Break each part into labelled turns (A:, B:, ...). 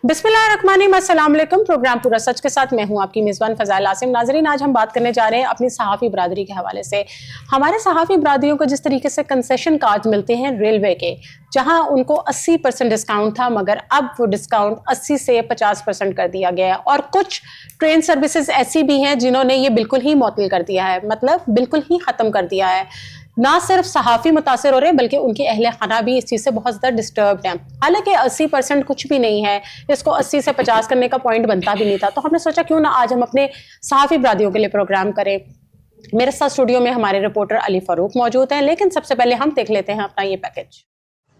A: बिस्मिल्लाहिर्रहमानिर्रहीम, अस्सलाम वालेकुम। प्रोग्राम पूरा सच के साथ मैं हूं आपकी मेज़बान फ़ज़ाइल आसिम। नाज़रीन, आज हम बात करने जा रहे हैं अपनी सहाफ़ी बरादरी के हवाले से। हमारे सहाफ़ी बरादरियों को जिस तरीके से कंसेशन कार्ड मिलते हैं रेलवे के, जहां उनको 80% डिस्काउंट था, मगर अब वो डिस्काउंट 80 से 50% कर दिया गया है। और कुछ ट्रेन सर्विसेज ऐसी भी हैं जिन्होंने ये बिल्कुल ही मुअत्तल कर दिया है, मतलब बिल्कुल ही ख़त्म कर दिया है। ना सिर्फ सहाफ़ी मुतासिर हो रहे हैं बल्कि उनके अहले खाना भी इस चीज़ से बहुत ज़्यादा डिस्टर्ब हैं। हालांकि 80% कुछ भी नहीं है, इसको 80 से 50 करने का पॉइंट बनता भी नहीं था। तो हमने सोचा क्यों ना आज हम अपने सहाफ़ी बरादरियों के लिए प्रोग्राम करें। मेरे साथ स्टूडियो में हमारे रिपोर्टर अली फारूक मौजूद हैं, लेकिन सबसे पहले हम देख लेते हैं अपना ये पैकेज।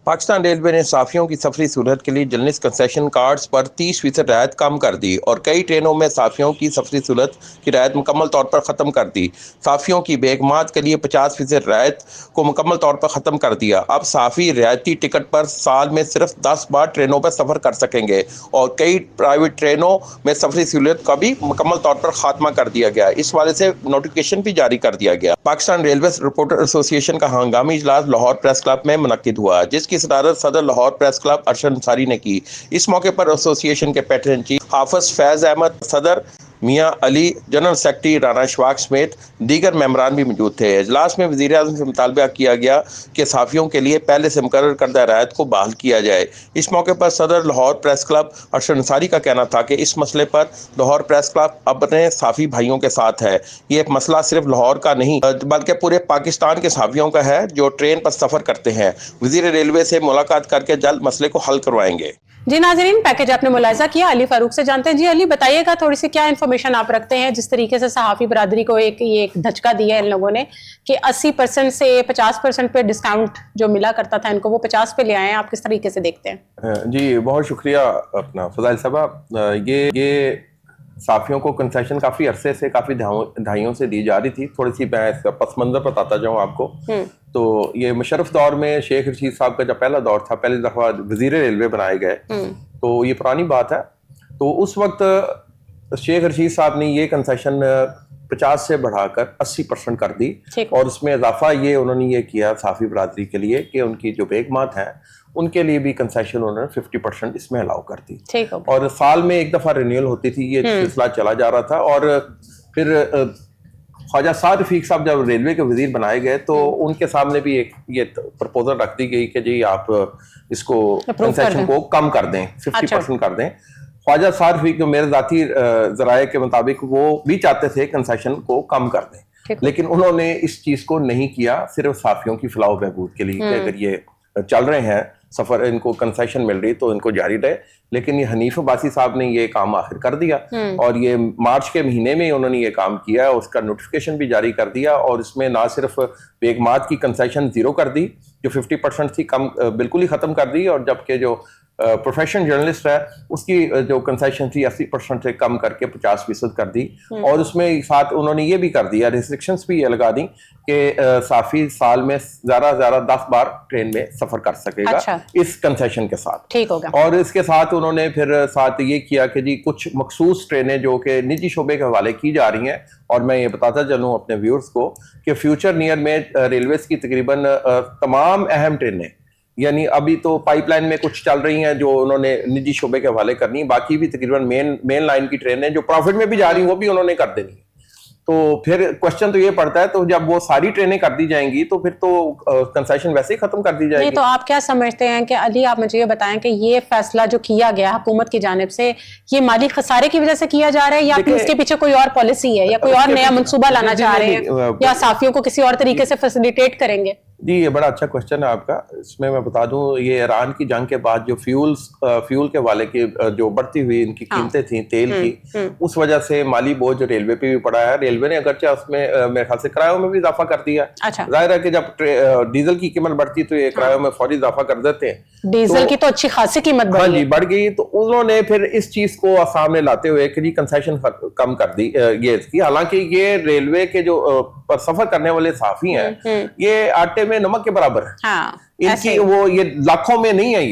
B: पाकिस्तान रेलवे ने साफियों की सफरी सहूलत के लिए जर्नलिस्ट कंसेशन कार्ड्स पर 30% रियायत कम कर दी और कई ट्रेनों में साफियों की सफरी सहूलत की रियायत मुकम्मल तौर पर ख़त्म कर दी। साफियों की बेगमात के लिए 50% रियायत को मुकम्मल तौर पर ख़त्म कर दिया। अब साफ़ी रियायती टिकट पर साल में सिर्फ 10 बार ट्रेनों पर सफ़र कर सकेंगे और कई प्राइवेट ट्रेनों में सफरी सहूलत का भी मुकम्मल तौर पर खात्मा कर दिया गया। इस वाले से नोटिफिकेशन भी जारी कर दिया गया। पाकिस्तान रेलवे रिपोर्टर एसोसिएशन का हंगामी इजलास लाहौर प्रेस क्लब में मुनक्किद हुआ, जिसकी सदारत सदर लाहौर प्रेस क्लब अरशद अंसारी ने की। इस मौके पर एसोसिएशन के पैटर्न चीफ हाफिज फैज अहमद, सदर मियाँ अली, जनरल सेक्रेटरी राना शवाक समेत दीगर मेंबरान भी मौजूद थे। इजलास में वज़ीर आज़म से मुतालबा किया गया कि साफ़ियों के लिए पहले से मुकर्रर करदा रियायत को बहाल किया जाए। इस मौके पर सदर लाहौर प्रेस क्लब अरशद अंसारी का कहना था कि इस मसले पर लाहौर प्रेस क्लब अपने साफ़ी भाइयों के साथ है। ये एक मसला सिर्फ लाहौर का नहीं बल्कि पूरे पाकिस्तान के साफ़ियों का है जो ट्रेन पर सफ़र करते हैं। वज़ीर रेलवे से मुलाकात करके जल्द मसले को हल करवाएंगे।
A: जी नाज़रीन, पैकेज आपने मुलाहिज़ा किया। अली फारूक से जानते हैं। जी अली, बताइएगा थोड़ी सी क्या इन्फॉर्मेशन आप रखते हैं जिस तरीके से सहाफ़ी बरादरी को एक धचका दिया है इन लोगों ने कि 80% से 50% पे डिस्काउंट जो मिला करता था इनको वो 50 पे ले आए हैं। आप किस तरीके से देखते हैं?
B: जी बहुत शुक्रिया अपना फ़ज़ाइल साहब। ये साफ़ियों को कंसेशन काफ़ी अरसे से, काफ़ी दहाइयों से दी जा रही थी। थोड़ी सी मैं इसका पस मंज़र बताता जाऊँ आपको। तो ये मुशर्रफ दौर में शेख रशीद साहब का जब पहला दौर था, पहली दफ़ा वज़ीर रेलवे बनाए गए, तो ये पुरानी बात है। तो उस वक्त शेख रशीद साहब ने ये कंसेशन 50 से बढ़ाकर 80% कर दी और उसमें इजाफा ये उन्होंने ये किया साफ़ी बरादरी के लिए कि उनकी जो बेगमात हैं उनके लिए भी कंसेशन उन्होंने 50% इसमें अलाउ कर दी। और साल में एक दफ़ा रिन्यूअल होती थी, ये सिलसिला चला जा रहा था। और फिर ख्वाजा साद रफीक साहब जब रेलवे के वजीर बनाए गए तो उनके सामने भी एक ये प्रपोजल रख दी गई कि जी आप इसको कंसेशन को कम कर दें, 50% कर दें। ख्वाजा साद रफीक जो मेरे ज़ाती ज़राए के मुताबिक वो भी चाहते थे कंसेशन को कम कर दें, लेकिन उन्होंने इस चीज़ को नहीं किया, सिर्फ साफियों की फलाह बहबूद के लिए कि अगर ये चल रहे हैं सफर, इनको कंसेशन मिल रही तो इनको जारी रहे। लेकिन ये हनीफ अब्बासी साहब ने ये काम आखिर कर दिया और ये मार्च के महीने में उन्होंने ये काम किया, उसका नोटिफिकेशन भी जारी कर दिया और इसमें ना सिर्फ बेगमात की कंसेशन 0 कर दी जो 50% थी, कम बिल्कुल ही ख़त्म कर दी, और जबकि जो प्रोफेशनल जर्नलिस्ट है उसकी जो कंसेशन थी 80% से कम करके 50% कर दी। और उसमें साथ उन्होंने ये भी कर दिया, रिस्ट्रिक्शंस भी ये लगा दी कि साफी साल में ज़्यादा 10 बार ट्रेन में सफ़र कर सकेगा इस कंसेशन के साथ।
A: ठीक होगा। और
B: इसके साथ उन्होंने फिर साथ ये किया कि जी कुछ मखसूस ट्रेनें जो कि निजी शोबे के हवाले की जा रही हैं, और मैं ये बताता चलूँ अपने व्यूअर्स को कि फ्यूचर नियर में रेलवेज की तकरीबन तमाम अहम ट्रेनें, यानी अभी तो पाइपलाइन में कुछ चल रही हैं जो उन्होंने निजी शोबे के हवाले करनी, बाकी भी तकरीबन मेन लाइन की ट्रेनें जो प्रॉफिट में भी जा रही हैं वो भी उन्होंने कर देनी है। तो फिर क्वेश्चन तो ये पड़ता है, तो जब वो सारी ट्रेनें कर दी जाएंगी तो फिर तो कंसेशन वैसे ही खत्म कर दी जाएगी।
A: तो आप क्या समझते हैं कि अली, आप मुझे ये बताएं कि ये फैसला जो किया गया हुकूमत की जानिब से, ये माली खसारे की वजह से किया जा रहा है या फिर इसके पीछे कोई और पॉलिसी है या कोई और नया मंसूबा लाना चाह रहे हैं या साफियों को किसी और तरीके से फैसिलिटेट करेंगे?
B: जी ये बड़ा अच्छा क्वेश्चन है आपका। इसमें मैं बता दूं, ये ईरान की जंग के बाद जो फ्यूल के वाले की जो बढ़ती हुई इनकी कीमतें थी तेल की, उस वजह से माली बोझ रेलवे पे भी पड़ा है। रेलवे ने अगरचे उसमें मेरे ख्याल से किरायों में भी इजाफा कर दिया। जाहिर है कि जब डीजल की कीमत बढ़ती तो ये किरायों में फौरी इजाफा कर देते हैं।
A: डीजल की तो अच्छी खासी कीमत
B: बढ़ गई, तो उन्होंने फिर इस चीज को सामने लाते हुए कि कंसेशन कम कर दी ये इसकी। हालांकि ये रेलवे के जो पर सफर करने वाले साफी हैं ये आटे में नमक के बराबर है। इनकी वो ये लाखों में नहीं है,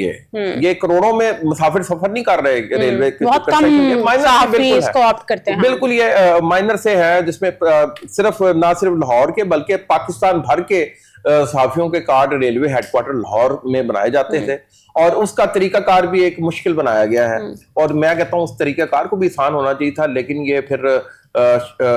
B: ये करोड़ों में मुसाफिर सफर नहीं कर रहे रेलवे के।
A: बहुत कम साफी इसको ऑप्ट करते हैं।
B: बिल्कुल ये माइनर से है, जिसमें ना सिर्फ लाहौर के बल्कि पाकिस्तान भर के सहाफियों के कार्ड रेलवे हेडक्वार्टर लाहौर में बनाए जाते थे, और उसका तरीकाकार भी एक मुश्किल बनाया गया है। और मैं कहता हूँ उस तरीकाकार को भी आसान होना चाहिए था, लेकिन ये फिर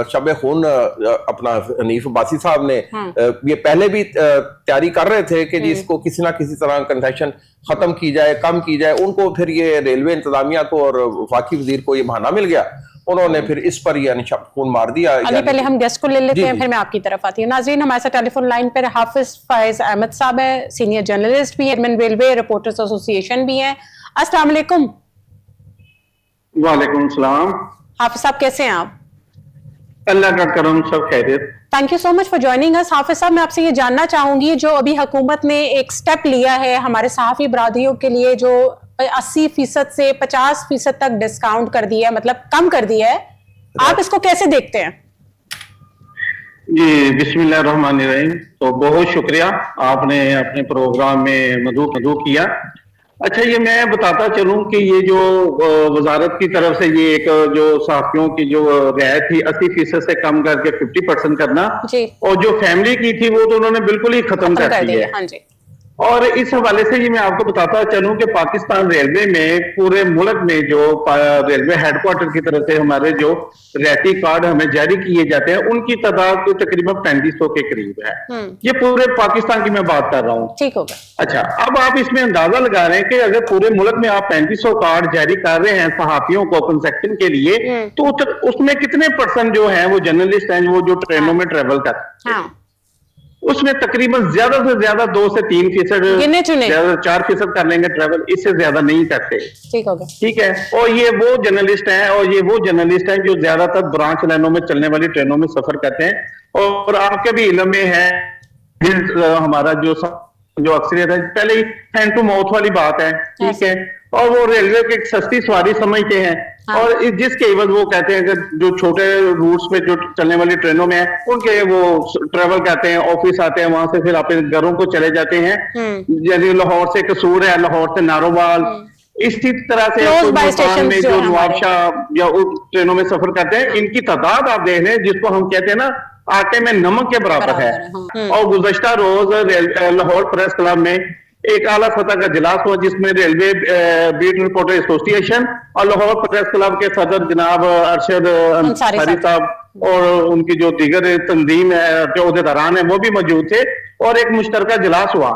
B: शब खून अपना हनीफ अब्बासी साहब ने ये पहले भी तैयारी कर रहे थे कि जी इसको किसी ना किसी तरह कंसेशन खत्म की जाए, कम की जाए। उनको फिर ये रेलवे इंतजामिया को और वफाकी वजीर को ये बहाना मिल गया, उन्होंने फिर इस पर यानी शब खून मार दिया।
A: अभी पहले हम गेस्ट को ले लेते हैं, फिर मैं आपकी तरफ आती हूँ। नाज़रीन, हमारे साथ टेलीफोन लाइन पर हाफिज फायज अहमद साहब है, सीनियर जर्नलिस्ट भी, चेयरमैन रेलवे रिपोर्टर्स एसोसिएशन भी हैं। अस्सलाम वालेकुम।
C: वालेकुम सलाम।
A: हाफिज साहब कैसे हैं आप?
C: अल्लाह का करम, सब खैरियत।
A: Thank you so much for joining us. Hafiz साहब, मैं आपसे ये जानना चाहूंगी, जो अभी हुकूमत ने एक स्टेप लिया है हमारे सहाफी बरादरियों के लिए, जो 80% से 50% तक डिस्काउंट कर दिया है, मतलब कम कर दिया है, आप इसको कैसे देखते हैं?
C: जी बिस्मिल्लाहिर्रहमानिर्रहीम। तो बहुत शुक्रिया, आपने अपने प्रोग्राम में मदू किया। अच्छा, ये मैं बताता चलूं कि ये जो वजारत की तरफ से ये एक जो सहाफियों की जो रियायत थी 80% से कम करके 50% करना
A: जी।
C: और जो फैमिली की थी वो तो उन्होंने बिल्कुल ही खत्म कर दी है।
A: हाँ जी।
C: और इस हवाले से ये मैं आपको बताता चलूं कि पाकिस्तान रेलवे में पूरे मुल्क में जो रेलवे हेडक्वार्टर की तरफ से हमारे जो रियायती कार्ड हमें जारी किए जाते हैं उनकी तादाद तो तकरीबन 3500 के करीब है। ये पूरे पाकिस्तान की मैं बात कर रहा हूँ।
A: ठीक होगा।
C: अच्छा, अब आप इसमें अंदाजा लगा रहे हैं कि अगर पूरे मुल्क में आप 3500 कार्ड जारी कर रहे हैं सहाफियों को कंसेक्शन के लिए, तो उसमें कितने % जो है वो जर्नलिस्ट हैं वो जो ट्रेनों में ट्रेवल करते हैं, उसमें तकरीबन ज्यादा से ज्यादा 2 से 3%
A: गिने चुने
C: 4% कर लेंगे ट्रेवल, इससे ज्यादा नहीं करते।
A: ठीक होगा। ठीक
C: है। और ये वो जर्नलिस्ट हैं जो ज्यादातर ब्रांच लाइनों में चलने वाली ट्रेनों में सफर करते हैं। और आपके भी इल्म में है हमारा जो अक्सरियत है, पहले ही हैंड टू माउथ वाली बात है। ठीक है। और वो रेलवे की एक सस्ती सवारी समझते हैं। हाँ। और जिसके एवज वो कहते हैं कि जो छोटे रूट्स पे जो चलने वाली ट्रेनों में है उनके वो ट्रेवल करते हैं, ऑफिस आते हैं, वहां से फिर अपने घरों को चले जाते हैं। जैसे लाहौर से कसूर है, लाहौर से नारोवाल, इसी तरह से में जो नवाबशाह या ट्रेनों में सफर करते हैं, इनकी तादाद आप देख रहे हैं जिसको हम कहते हैं ना आटे में नमक के बराबर है। और गुज़श्ता रोज लाहौर प्रेस क्लब में एक आला सतह का इजलास हुआ जिसमें रेलवे बीट रिपोर्टर एसोसिएशन और लाहौर प्रेस क्लब के सदर जनाब अरशद अंसारी साहब और उनकी जो दीगर तंजीम जो अहदेदारान है वो भी मौजूद थे, और एक मुश्तरका इजलास हुआ।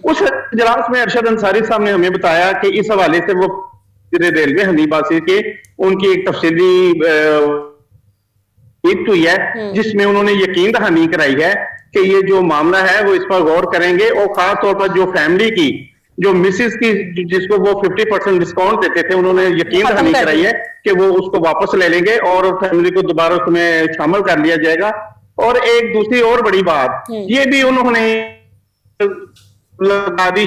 C: उस इजलास में अरशद अंसारी साहब ने हमें बताया कि इस हवाले से वो रेलवे हनीबासी के उनकी एक तफसीली हुई है जिसमें उन्होंने यकीन दहानी कराई है कि ये जो मामला है वो इस पर गौर करेंगे, और खास तौर पर जो फैमिली की जो मिसेस की जिसको वो 50% डिस्काउंट देते थे, उन्होंने यकीन दहानी कराई है कि वो उसको वापस ले लेंगे और फैमिली को दोबारा उसमें शामिल कर लिया जाएगा। और एक दूसरी और बड़ी बात ये भी उन्होंने लगा दी।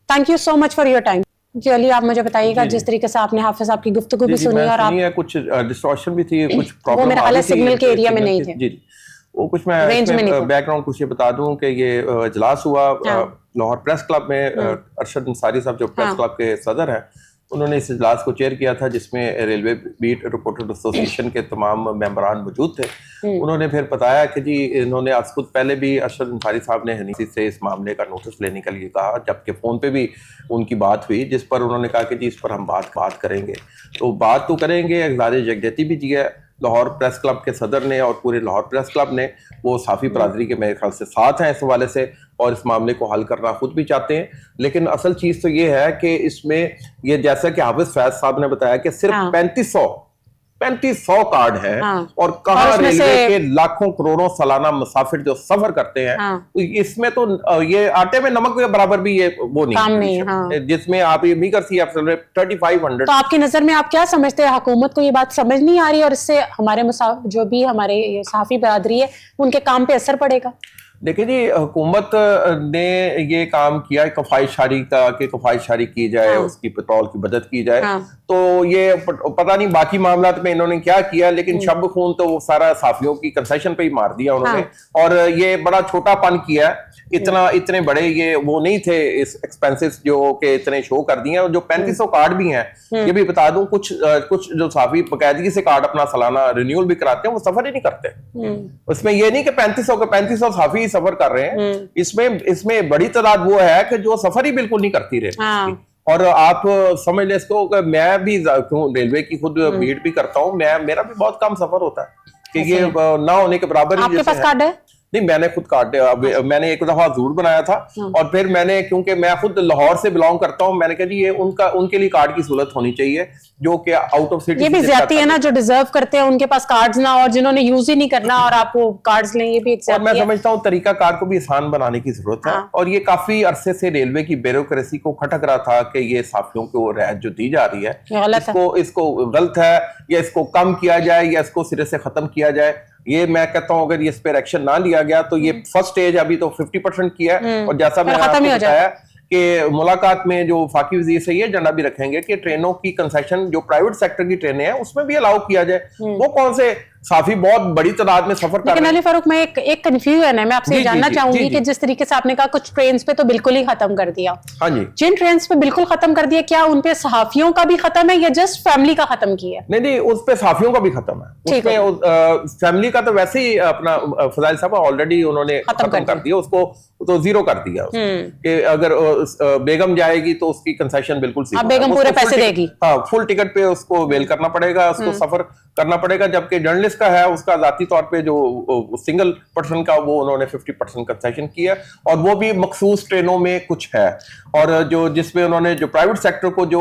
A: Thank you so much for your time. जी अली, आप मुझे बताइएगा जिस तरीके से आपने हाफिज साहब की गुफ्तगू भी सुनी और आप
B: कुछ डिस्टॉर्शन भी थी, कुछ प्रॉब्लम
A: वो मेरे ख्याल सिग्नल के एरिया में नहीं थे।
B: जी वो कुछ मैं बैकग्राउंड कुछ ये बता दूं कि ये इजलास हुआ लाहौर प्रेस क्लब में। अरशद अंसारी साहब जो प्रेस क्लब के सदर हैं, उन्होंने इस इजलास को चेयर किया था जिसमें रेलवे बीट रिपोर्टर एसोसिएशन के तमाम मेंबरान मौजूद थे। उन्होंने फिर बताया कि जी इन्होंने आज खुद पहले भी अरशद अंसारी साहब ने हनीसी से इस मामले का नोटिस लेने के लिए कहा, जबकि फ़ोन पे भी उनकी बात हुई, जिस पर उन्होंने कहा कि जी इस पर हम बात करेंगे। तो बात तो करेंगे, इक़रार यकजहती भी दिया लाहौर प्रेस क्लब के सदर ने और पूरे लाहौर प्रेस क्लब ने। वो साफ़ी बरादरी के मेरे ख्याल से साथ हैं इस हवाले से और इस मामले को हल करना खुद भी चाहते हैं। लेकिन असल चीज़ तो ये है कि इसमें ये जैसा कि हाफिज फैज साहब ने बताया कि सिर्फ 3500 कार्ड है। और कहाँ रेलवे के लाखों करोड़ों सालाना मुसाफिर जो सफर करते हैं, इसमें तो ये आटे में नमक के बराबर भी ये वो नहीं, जिसमें आप ये भी कर सी 3500।
A: तो आपकी नजर में आप क्या समझते हैं, हुकूमत को ये बात समझ नहीं आ रही और इससे हमारे जो भी हमारे सहाफी बरादरी है उनके काम पे असर पड़ेगा?
B: देखिए जी, हुकूमत ने ये काम किया कफायशारी का, कि कफायशारी की जाए, उसकी पेट्रोल की बचत की जाए। तो ये पता नहीं बाकी मामलात में इन्होंने क्या किया, लेकिन शब खून तो वो सारा साफियों की कंसेशन पे ही मार दिया उन्होंने। और ये बड़ा छोटापन किया, इतने बड़े ये वो नहीं थे इस एक्सपेंसेस जो के इतने शो कर दिए। और जो 3500 कार्ड भी हैं, ये भी बता दूं, कुछ जो साफी बकायदगी से कार्ड अपना सालाना रिन्यूअल भी कराते हैं, वो सफर ही नहीं करते। उसमें ये नहीं कि 3500 साफी सफर कर रहे हैं। इसमें बड़ी तादाद वो है कि जो सफर ही बिल्कुल नहीं करती रहे। और आप समझ ले इसको, मैं भी रेलवे की खुद भीड़ भी करता हूँ, मेरा भी बहुत कम सफर होता है कि ये ना होने के बराबर ही।
A: आपके पास कार्ड है?
B: नहीं, मैंने खुद कार्ड, मैंने एक दफा जरूर बनाया था। और फिर मैंने, क्योंकि मैं खुद लाहौर से बिलोंग करता हूं, मैंने कहा जी ये उनके लिए कार्ड की सहूलत होनी चाहिए जो कि आउट ऑफ सिटी।
A: ये भी ज्यादती है ना, जो डिजर्व करते हैं उनके पास कार्ड्स ना, और जिन्होंने यूज ही नहीं करना और आप वो कार्ड्स लें, ये भी एक
B: मैं समझता हूँ तरीका कार को भी आसान बनाने की जरूरत है। और ये काफी अरसे से रेलवे की ब्यूरोक्रेसी को खटक रहा था कि ये साफियों को रियायत जो दी जा रही है इसको गलत है, या इसको कम किया जाए, या इसको सिरे से खत्म किया जाए। ये मैं कहता हूं अगर इस पर एक्शन ना लिया गया तो ये फर्स्ट स्टेज अभी तो 50% किया है। और जैसा मैंने आपको बताया कि मुलाकात में जो वफाकी वजीर से ये एजेंडा भी रखेंगे कि ट्रेनों की कंसेशन जो प्राइवेट सेक्टर की ट्रेनें हैं उसमें भी अलाउ किया जाए। वो कौन से साफी बहुत बड़ी तादाद में सफर कर रहे हैं।
A: लेकिन अली फारूक, मैं एक कंफ्यूजन है, मैं आपसे जानना चाहूंगी कि जिस तरीके से आपने कहा कुछ ट्रेन पे तो बिल्कुल ही खत्म कर दिया,
B: हाँ जी,
A: जिन ट्रेन पे बिल्कुल खत्म कर दिया, क्या उन पे सहाफियों का भी खत्म है या जस्ट फैमिली का खत्म किया?
B: नहीं, उस पे सहाफियों का भी खत्म है। उसमें फैमिली का तो वैसे ही अपना फजाइल साहब ऑलरेडी उन्होंने खत्म कर दिया, उसको तो जीरो कर दिया कि अगर बेगम जाएगी तो उसकी कंसेशन बिल्कुल सी,
A: बेगम पूरे पैसे देगी।
B: हाँ, फुल टिकट पे उसको वेल करना पड़ेगा, उसको सफर करना पड़ेगा। जबकि जर्नलिस्ट का है उसका जाती तौर पे जो सिंगल पर्सन का, वो उन्होंने 50% कंसेशन किया, और वो भी मखसूस ट्रेनों में कुछ है। और जो जिसमें उन्होंने जो प्राइवेट सेक्टर को जो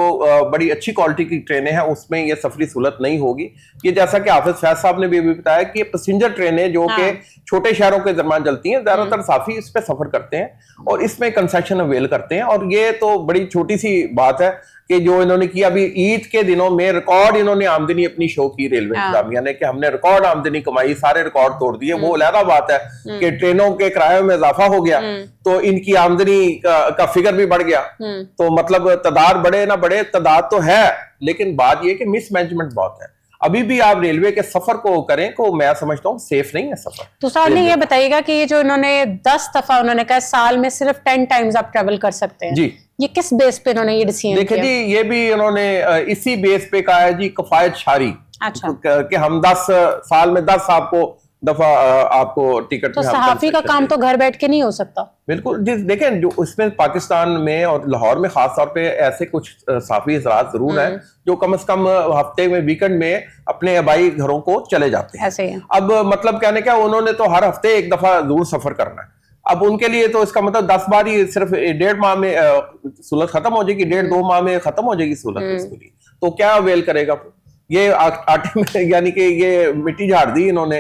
B: बड़ी अच्छी क्वालिटी की ट्रेनें हैं उसमें ये सफरी सहूलत नहीं होगी। ये जैसा कि हाफिज फैज साहब ने भी बताया कि पैसेंजर ट्रेनें जो कि छोटे शहरों के दरमियान चलती हैं, ज्यादातर साफी इस पे सफर करते हैं और इसमें कंसेशन अवेल करते हैं। और ये तो बड़ी छोटी सी बात है कि जो इन्होंने किया अभी ईद के दिनों में, रिकॉर्ड इन्होंने आमदनी अपनी शो की रेलवे इंतजामिया ने, कि हमने रिकॉर्ड आमदनी कमाई, सारे रिकॉर्ड तोड़ दिए। वो अलग बात है कि ट्रेनों के किराए में इजाफा हो गया तो इनकी आमदनी का फिगर भी बढ़ गया। तो मतलब तादाद बढ़े ना बढ़े, तादाद तो है, लेकिन बात यह कि मिसमैनेजमेंट बहुत है। अभी भी आप रेलवे के सफर को करें को मैं समझता हूँ सेफ नहीं है सफर।
A: तो सर ने ये बताइएगा कि ये जो इन्होंने 10 दफा उन्होंने कहा साल में सिर्फ 10 टाइम्स आप ट्रेवल कर सकते हैं जी, ये किस बेस पे इन्होंने ये डिसीजन
B: किया? देखिए जी, ये भी इन्होंने इसी बेस पे कहा है जी, कफायत शारी।
A: अच्छा,
B: कि हम 10 साल में 10 दफा आपको टिकट।
A: तो सहाफी का काम तो घर बैठ के नहीं हो सकता।
B: बिल्कुल जी, देखें जो इसमें पाकिस्तान में और लाहौर में खास तौर पे ऐसे कुछ साफी हज़रात जरूर हैं जो कम से कम हफ्ते में, वीकेंड में अपने आबाई घरों को चले जाते हैं।
A: ऐसे ही
B: अब मतलब कहने क्या, उन्होंने तो हर हफ्ते एक दफा जरूर सफर करना है। अब उनके लिए तो इसका मतलब 10 बार ही सिर्फ 1.5 माह में सहूलत खत्म हो जाएगी, 1.5-2 माह में खत्म हो जाएगी सहूलत इसके लिए। तो क्या अवेल करेगा? ये आटे में यानी कि ये मिट्टी झाड़ दी इन्होंने।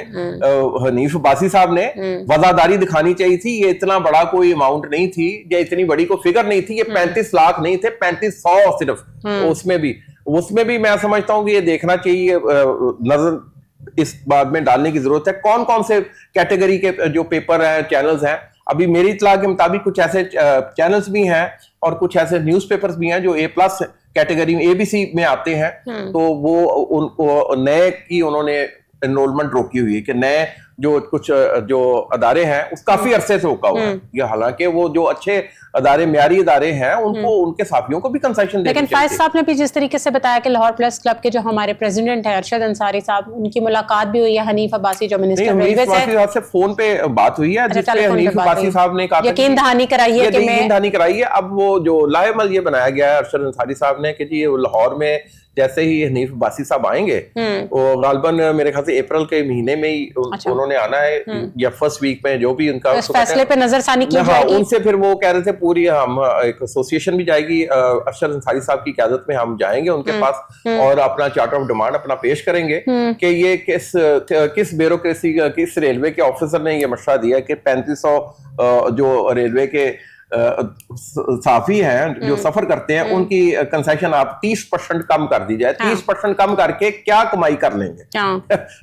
B: हनीफ अब्बासी साहब ने वफादारी दिखानी चाहिए थी। ये इतना बड़ा कोई अमाउंट नहीं थी, या इतनी बड़ी कोई फिगर नहीं थी। ये 35 लाख नहीं थे, 3500 सिर्फ। उसमें भी मैं समझता हूँ कि ये देखना चाहिए, नजर इस बात में डालने की जरूरत है कौन कौन से कैटेगरी के जो पेपर हैं, चैनल्स हैं। अभी मेरी इत्तला के मुताबिक कुछ ऐसे चैनल्स भी हैं और कुछ ऐसे न्यूज़पेपर्स भी हैं जो A+ कैटेगरी में, ABC में आते हैं। तो वो उनको नए की उन्होंने एनरोलमेंट रोकी हुई है कि नए जो कुछ जो अदारे हैं उस काफी अरसे से रोका हुआ है। ये हालांकि वो जो अच्छे अदारे, म्यारी अदारे हैं, उनको उनके साथियों को भी कंसेशन देनी चाहिए।
A: लेकिन फायज साहब ने भी जिस तरीके से बताया कि लाहौर प्रेस क्लब के जो हमारे प्रेसिडेंट है अरशद अंसारी साहब, उनकी मुलाकात भी हुई है हनीफ अब्बासी जो मिनिस्टर रेलवे से फोन पे बात हुई है, जिसपे हनीफ अब्बासी साहब ने कहा यकीन दहानी कराई है। अब वो जो लाएमल ये बनाया गया है अरशद अंसारी साहब ने कि जी लाहौर में जैसे ही हनीफ अब्बासी साहब आएंगे, वो गालबन मेरे ख्याल से अप्रैल के महीने में ही उन्होंने आना है, या फर्स्ट वीक में, जो भी उनका फैसले पे नजरसानी की जाएगी।
B: उनसे फिर वो कह रहे थे पूरी हम एक एसोसिएशन भी जाएगी, अरशद अंसारी साहब की क़यादत में हम जाएंगे उनके पास और अपना चार्टर ऑफ डिमांड अपना पेश करेंगे कि ये किस ब्यूरोक्रेसी, किस रेलवे के ऑफिसर ने ये मशवरा दिया कि 3500 जो रेलवे के साफी हैं जो सफर करते हैं उनकी कंसेशन आप 30% कम कर दी जाए। 30% कम करके क्या कमाई कर लेंगे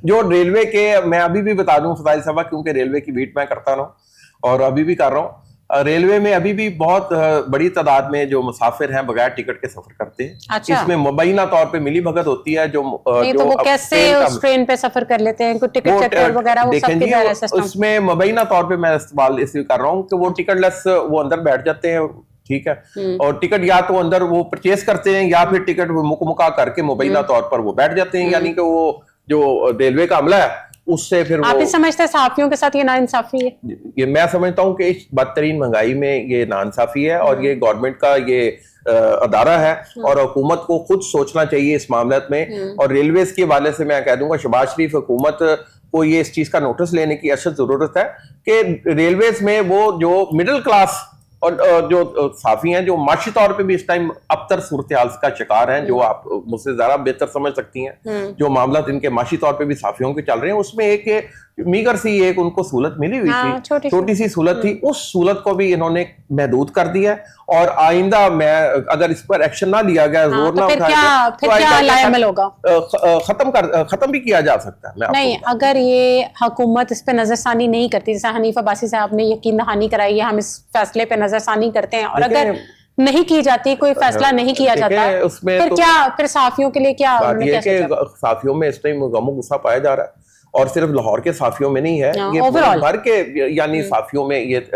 B: जो रेलवे के, मैं अभी भी बता दूं फजाइल साहब, क्योंकि रेलवे की बीट मैं करता रहा हूं, और अभी भी कर रहा हूँ। रेलवे में अभी भी बहुत बड़ी तादाद में जो मुसाफिर हैं बगैर टिकट के सफर करते हैं।
A: अच्छा।
B: इसमें मुबैना तौर पे मिली भगत होती है। जो
A: नहीं,
B: जो
A: तो वो
B: अब
A: कैसे उस ट्रेन पे सफर कर लेते हैं? कोई टिकट चेकर वगैरह वो सब
B: देखें जी,
A: किधर है सिस्टम?
B: उसमें मुबैना तौर पे मैं इस्तेमाल इसलिए कर रहा हूँ कि वो टिकटलेस वो अंदर बैठ जाते हैं, ठीक है, और टिकट या तो अंदर वो परचेज करते हैं या फिर टिकट मुका करके मुबैना तौर पर वो बैठ जाते हैं। यानी कि वो जो रेलवे का अमला है उससे फिर
A: आप
B: वो,
A: ही समझते हैं सहाफियों के साथ ये नाइंसाफी है?
B: ये मैं समझता हूँ कि इस बदतरीन महंगाई में ये नाइंसाफी है और ये गवर्नमेंट का ये अदारा है और हुकूमत को खुद सोचना चाहिए इस मामले में। और रेलवेज के हवाले से मैं कह दूंगा शहबाज शरीफ हुकूमत को ये इस चीज का नोटिस लेने की अशद जरूरत है कि रेलवेज में वो जो मिडिल क्लास और जो साफी हैं जो माशी तौर पे भी इस टाइम अबतर सूरत हाल का शिकार हैं, जो आप मुझसे ज्यादा बेहतर समझ सकती हैं, जो मामला इनके माशी तौर पे भी साफियों के चल रहे हैं, उसमें एक मीगर सी एक उनको सहूलत मिली हुई थी, छोटी सी सहूलत थी, उस सहूलत को भी इन्होंने महदूद कर दिया है। और आइंदा मैं अगर इस पर एक्शन ना लिया गया, जोर ना उठाया गया,
A: फिर क्या लायमल होगा?
B: खत्म भी किया जा सकता है।
A: नहीं, अगर ये हुकूमत इस पे नजरसानी नहीं करती, जैसे हनीफ अब्बासी साहब ने यकीन दहानी कराई है, हम इस फैसले पे नजरसानी करते हैं, और अगर नहीं की जाती, कोई फैसला नहीं किया जाता, फिर
B: तो
A: क्या, फिर साफियों के लिए क्या?
B: साफियों में इस टाइम गमो गुस्सा पाया जा रहा है और सिर्फ लाहौर के साफियों में नहीं है, ये भर के यानी साफियों में ये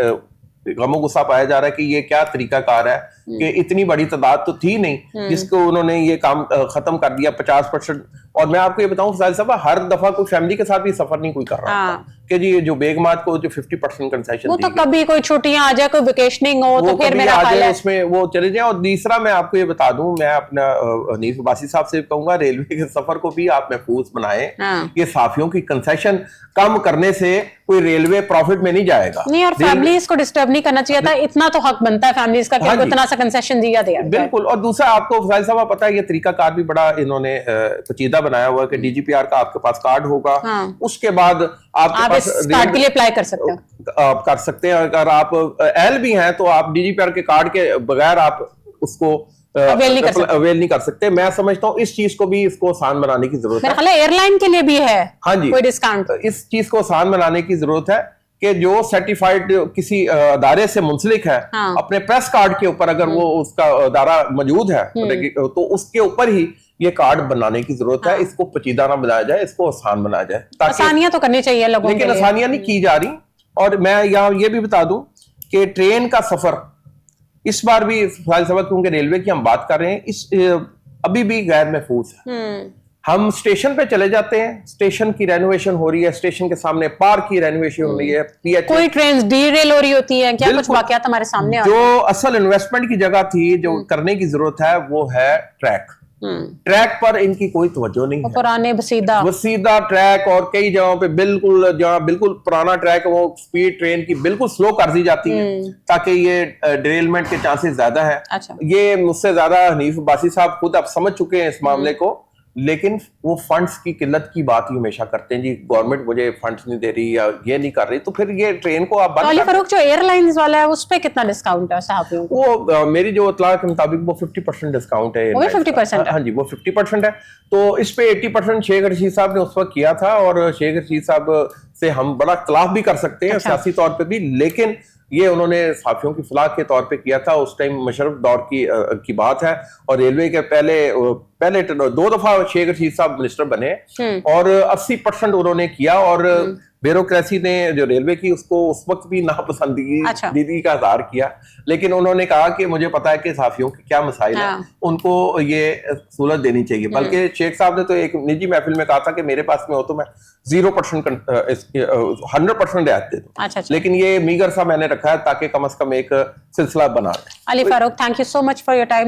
B: गमो गुस्सा पाया जा रहा है कि ये क्या तरीकाकार है कि इतनी बड़ी तादाद तो थी नहीं जिसको उन्होंने ये काम खत्म कर दिया 50%। और मैं आपको ये बताऊं फजाइल साहब, हर दफा कोई फैमिली के साथ भी सफर नहीं कोई कर रहा था कि जी जो बेगमात को जो 50% कंसेशन,
A: वो तो कभी कोई छुट्टियां आ जाए, कोई वेकेशनिंग हो तो फिर मेरा ख्याल है
B: उसमें वो चले जाए। और तीसरा मैं आपको ये बता दूं, मैं अपना हनीफ अब्बासी साहब से कहूंगा रेलवे के सफर को भी आप महफूज बनाएं। ये साफियों की कंसेशन कम करने से कोई रेलवे प्रॉफिट में नहीं जाएगा।
A: नहीं, और फैमिलीज को डिस्टर्ब नहीं करना चाहिए था, इतना तो हक बनता है फैमिलीज का कि इतना सा कंसेशन दिया दिया।
B: बिल्कुल। और दूसरा आपको फजाइल साहब पता है ये तरीकाकार भी बड़ा इन्होंने पेचीदा बनाया हुआ है कि डीजीपीआर का आपके पास कार्ड होगा, उसके बाद आप
A: इस कार्ड के लिए अप्लाई कर सकते हो,
B: आप कर सकते हैं। अगर आप एल भी हैं तो आप डीजीपीआर के कार्ड के बगैर आप उसको अवेल नहीं कर सकते। मैं समझता हूँ इस चीज को भी इसको आसान बनाने की जरूरत है।
A: एयरलाइन के लिए भी है
B: हाँ जी
A: कोई डिस्काउंट,
B: इस चीज को आसान बनाने की जरूरत है कि जो सर्टिफाइड किसी अदारे से मुंसलिक है, अपने प्रेस कार्ड के ऊपर अगर वो उसका अदारा मौजूद है तो उसके ऊपर ही ये कार्ड बनाने की जरूरत है। इसको पेचीदा ना बनाया जाए, इसको आसान बनाया जाए,
A: आसानियां तो करनी चाहिए लोगों के लिए,
B: लेकिन आसानियां नहीं की जा रही। और मैं यहाँ ये भी बता दूं कि ट्रेन का सफर इस बार भी क्योंकि रेलवे की हम बात कर रहे हैं, इस अभी भी गैर महफूज है। हम स्टेशन पे चले जाते हैं, स्टेशन की रेनोवेशन हो रही है, स्टेशन के सामने पार्क की रेनोवेशन हो रही है,
A: कोई ट्रेन डीरेल हो रही होती है, क्या कुछ वाकयात हमारे सामने
B: जो असल इन्वेस्टमेंट की जगह थी, जो करने की जरूरत है, वो है ट्रैक। ट्रैक पर इनकी कोई तवज्जो नहीं है।
A: पुराने वसीदा
B: ट्रैक और कई जगहों पे जहाँ बिल्कुल पुराना ट्रैक है वो स्पीड ट्रेन की बिल्कुल स्लो कर दी जाती है ताकि ये डिरेलमेंट के चांसेस ज्यादा है।
A: अच्छा।
B: ये मुझसे ज्यादा हनीफ अब्बासी साहब खुद आप समझ चुके हैं इस मामले को, लेकिन वो फंड्स की किल्लत की बात ही हमेशा करते हैं जी, गवर्नमेंट मुझे फंड्स नहीं दे रही या ये नहीं कर रही, तो फिर ये ट्रेन को आप
A: बंद फारूक जो एयरलाइंस वाला है उस पे कितना डिस्काउंट है साहब?
B: वो मेरी जो इत्तला के मुताबिक वो 50% डिस्काउंट है।
A: वो 50%?
B: हाँ जी, वो 50% है। तो इस पे 80% शेख रशीद साहब ने उस वक्त किया था और शेख रशीद साहब से हम बड़ा खिलाफ भी कर सकते हैं सियासी तौर पे भी, लेकिन ये उन्होंने साफियों की फलाह के तौर पे किया था। उस टाइम मुशर्रफ दौर की बात है और रेलवे के पहले 2 दफा शेख रशीद साहब मिनिस्टर बने और 80% उन्होंने किया और ब्यूरोक्रेसी ने जो रेलवे की उसको उस वक्त भी नापसंदीदगी का इज़हार किया, लेकिन उन्होंने कहा कि मुझे पता है कि साफियों के क्या मसाइल हैं, उनको ये सहूलत देनी चाहिए। बल्कि शेख साहब ने तो एक निजी महफिल में कहा था कि मेरे पास में हो तो मैं 0% 100% रियायत दे दूं। लेकिन ये मीगर सा मैंने रखा है ताकि कम से कम एक सिलसिला बना।
A: Ali Farooq, thank you so much for your time.